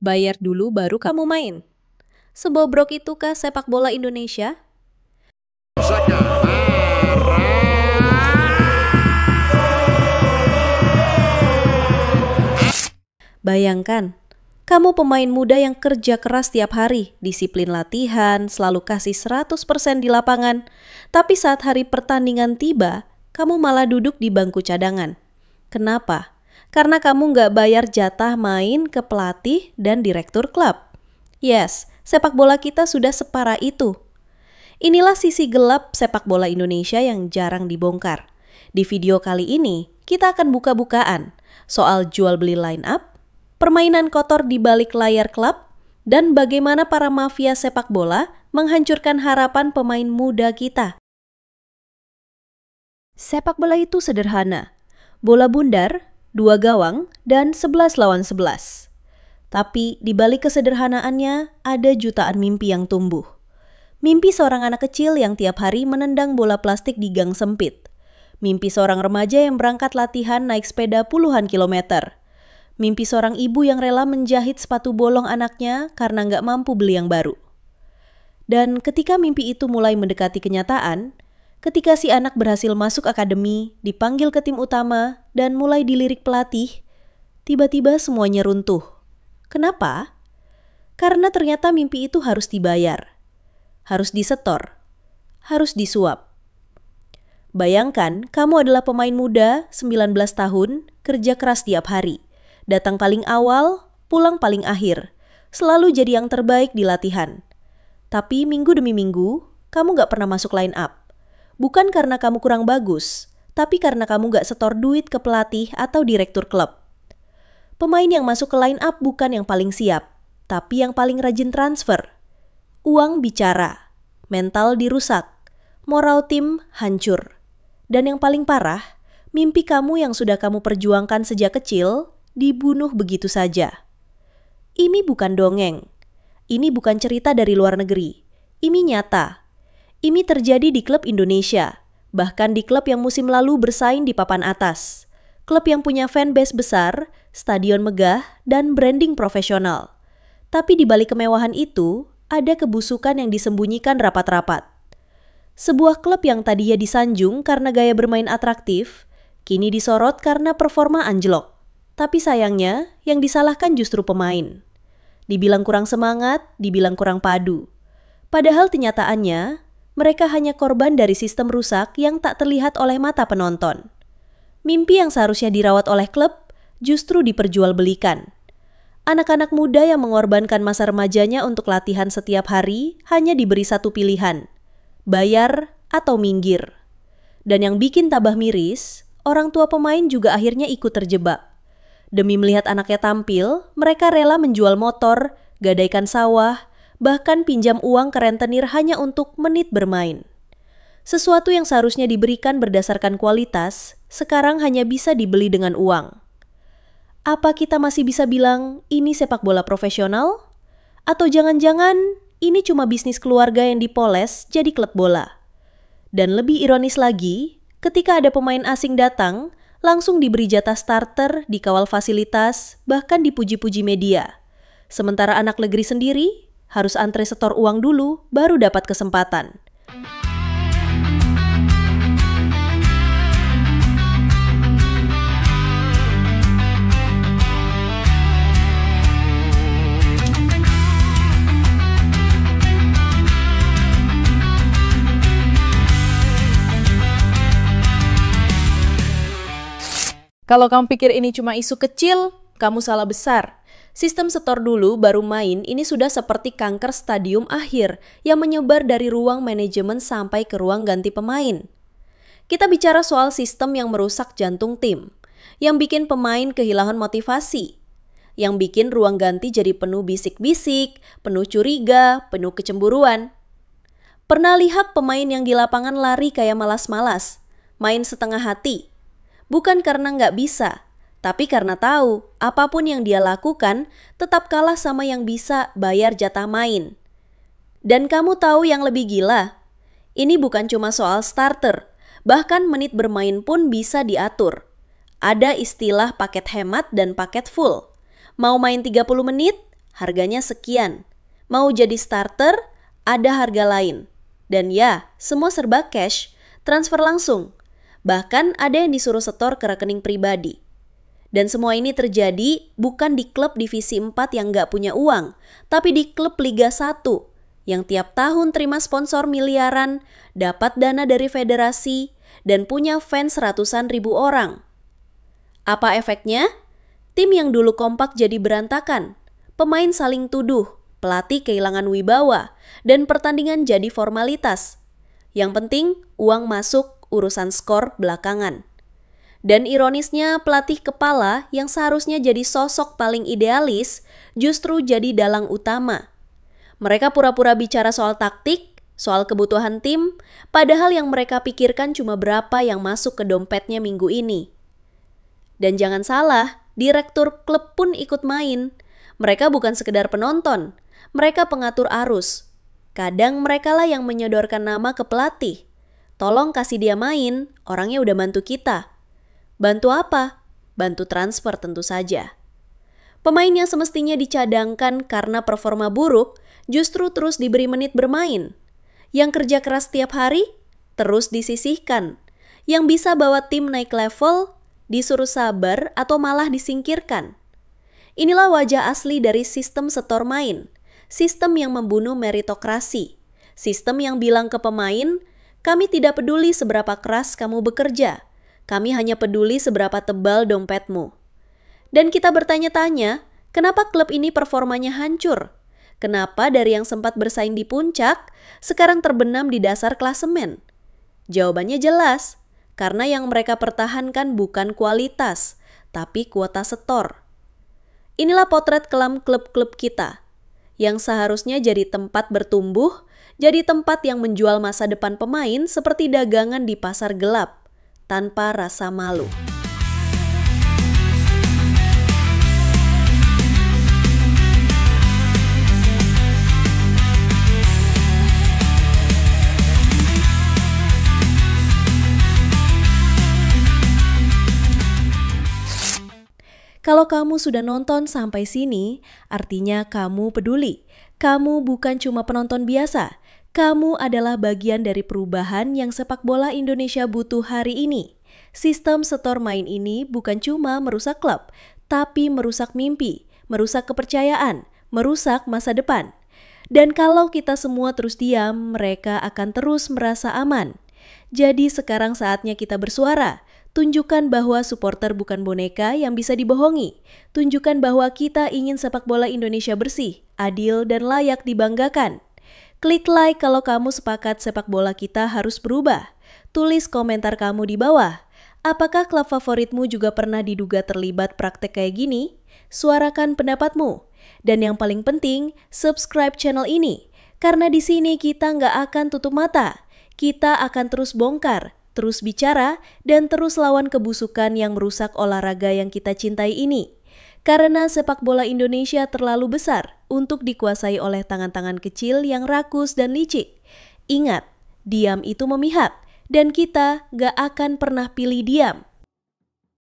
Bayar dulu baru kamu main. Sebobrok itukah sepak bola Indonesia? Bayangkan, kamu pemain muda yang kerja keras tiap hari, disiplin latihan, selalu kasih 100% di lapangan. Tapi saat hari pertandingan tiba, kamu malah duduk di bangku cadangan. Kenapa? Karena kamu nggak bayar jatah main ke pelatih dan direktur klub. Yes, sepak bola kita sudah separah itu. Inilah sisi gelap sepak bola Indonesia yang jarang dibongkar. Di video kali ini, kita akan buka-bukaan soal jual beli line up, permainan kotor di balik layar klub, dan bagaimana para mafia sepak bola menghancurkan harapan pemain muda kita. Sepak bola itu sederhana. Bola bundar, 2 gawang, dan 11 lawan 11. Tapi di balik kesederhanaannya ada jutaan mimpi yang tumbuh. Mimpi seorang anak kecil yang tiap hari menendang bola plastik di gang sempit. Mimpi seorang remaja yang berangkat latihan naik sepeda puluhan kilometer. Mimpi seorang ibu yang rela menjahit sepatu bolong anaknya karena nggak mampu beli yang baru. Dan ketika mimpi itu mulai mendekati kenyataan, ketika si anak berhasil masuk akademi, dipanggil ke tim utama, dan mulai dilirik pelatih, tiba-tiba semuanya runtuh. Kenapa? Karena ternyata mimpi itu harus dibayar, harus disetor, harus disuap. Bayangkan, kamu adalah pemain muda, 19 tahun, kerja keras tiap hari. Datang paling awal, pulang paling akhir. Selalu jadi yang terbaik di latihan. Tapi minggu demi minggu, kamu gak pernah masuk line up. Bukan karena kamu kurang bagus, tapi karena kamu gak setor duit ke pelatih atau direktur klub. Pemain yang masuk ke line up bukan yang paling siap, tapi yang paling rajin transfer. Uang bicara, mental dirusak, moral tim hancur. Dan yang paling parah, mimpi kamu yang sudah kamu perjuangkan sejak kecil dibunuh begitu saja. Ini bukan dongeng. Ini bukan cerita dari luar negeri. Ini nyata. Ini terjadi di klub Indonesia, bahkan di klub yang musim lalu bersaing di papan atas. Klub yang punya fanbase besar, stadion megah, dan branding profesional. Tapi di balik kemewahan itu, ada kebusukan yang disembunyikan rapat-rapat. Sebuah klub yang tadinya disanjung karena gaya bermain atraktif, kini disorot karena performa anjlok. Tapi sayangnya, yang disalahkan justru pemain. Dibilang kurang semangat, dibilang kurang padu. Padahal kenyataannya, mereka hanya korban dari sistem rusak yang tak terlihat oleh mata penonton. Mimpi yang seharusnya dirawat oleh klub, justru diperjualbelikan. Anak-anak muda yang mengorbankan masa remajanya untuk latihan setiap hari hanya diberi satu pilihan, bayar atau minggir. Dan yang bikin tabah miris, orang tua pemain juga akhirnya ikut terjebak. Demi melihat anaknya tampil, mereka rela menjual motor, gadaikan sawah, bahkan pinjam uang ke rentenir hanya untuk menit bermain. Sesuatu yang seharusnya diberikan berdasarkan kualitas, sekarang hanya bisa dibeli dengan uang. Apa kita masih bisa bilang ini sepak bola profesional? Atau jangan-jangan ini cuma bisnis keluarga yang dipoles jadi klub bola? Dan lebih ironis lagi, ketika ada pemain asing datang, langsung diberi jatah starter, dikawal fasilitas, bahkan dipuji-puji media. Sementara anak negeri sendiri harus antre setor uang dulu baru dapat kesempatan. Kalau kamu pikir ini cuma isu kecil, kamu salah besar. Sistem setor dulu baru main ini sudah seperti kanker stadium akhir yang menyebar dari ruang manajemen sampai ke ruang ganti pemain. Kita bicara soal sistem yang merusak jantung tim, yang bikin pemain kehilangan motivasi, yang bikin ruang ganti jadi penuh bisik-bisik, penuh curiga, penuh kecemburuan. Pernah lihat pemain yang di lapangan lari kayak malas-malas, main setengah hati? Bukan karena nggak bisa, tapi karena tahu apapun yang dia lakukan tetap kalah sama yang bisa bayar jatah main. Dan kamu tahu yang lebih gila? Ini bukan cuma soal starter, bahkan menit bermain pun bisa diatur. Ada istilah paket hemat dan paket full. Mau main 30 menit, harganya sekian. Mau jadi starter, ada harga lain. Dan ya, semua serba cash, transfer langsung. Bahkan ada yang disuruh setor ke rekening pribadi. Dan semua ini terjadi bukan di klub divisi 4 yang nggak punya uang, tapi di klub Liga 1 yang tiap tahun terima sponsor miliaran, dapat dana dari federasi, dan punya fans ratusan ribu orang. Apa efeknya? Tim yang dulu kompak jadi berantakan, pemain saling tuduh, pelatih kehilangan wibawa, dan pertandingan jadi formalitas. Yang penting, uang masuk, urusan skor belakangan. Dan ironisnya, pelatih kepala yang seharusnya jadi sosok paling idealis justru jadi dalang utama. Mereka pura-pura bicara soal taktik, soal kebutuhan tim, padahal yang mereka pikirkan cuma berapa yang masuk ke dompetnya minggu ini. Dan jangan salah, direktur klub pun ikut main. Mereka bukan sekedar penonton, mereka pengatur arus. Kadang merekalah yang menyodorkan nama ke pelatih. Tolong kasih dia main, orangnya udah bantu kita. Bantu apa? Bantu transfer tentu saja. Pemain yang semestinya dicadangkan karena performa buruk, justru terus diberi menit bermain. Yang kerja keras setiap hari, terus disisihkan. Yang bisa bawa tim naik level, disuruh sabar atau malah disingkirkan. Inilah wajah asli dari sistem setor main. Sistem yang membunuh meritokrasi. Sistem yang bilang ke pemain, kami tidak peduli seberapa keras kamu bekerja. Kami hanya peduli seberapa tebal dompetmu. Dan kita bertanya-tanya, kenapa klub ini performanya hancur? Kenapa dari yang sempat bersaing di puncak, sekarang terbenam di dasar klasemen? Jawabannya jelas, karena yang mereka pertahankan bukan kualitas, tapi kuota setor. Inilah potret kelam klub-klub kita, yang seharusnya jadi tempat bertumbuh, jadi tempat yang menjual masa depan pemain seperti dagangan di pasar gelap, tanpa rasa malu. Kalau kamu sudah nonton sampai sini, artinya kamu peduli. Kamu bukan cuma penonton biasa. Kamu adalah bagian dari perubahan yang sepak bola Indonesia butuh hari ini. Sistem setor main ini bukan cuma merusak klub, tapi merusak mimpi, merusak kepercayaan, merusak masa depan. Dan kalau kita semua terus diam, mereka akan terus merasa aman. Jadi sekarang saatnya kita bersuara. Tunjukkan bahwa supporter bukan boneka yang bisa dibohongi. Tunjukkan bahwa kita ingin sepak bola Indonesia bersih, adil, dan layak dibanggakan. Klik like kalau kamu sepakat sepak bola kita harus berubah. Tulis komentar kamu di bawah. Apakah klub favoritmu juga pernah diduga terlibat praktek kayak gini? Suarakan pendapatmu. Dan yang paling penting, subscribe channel ini. Karena di sini kita nggak akan tutup mata. Kita akan terus bongkar, terus bicara, dan terus lawan kebusukan yang merusak olahraga yang kita cintai ini. Karena sepak bola Indonesia terlalu besar untuk dikuasai oleh tangan-tangan kecil yang rakus dan licik. Ingat, diam itu memihak, dan kita gak akan pernah pilih diam.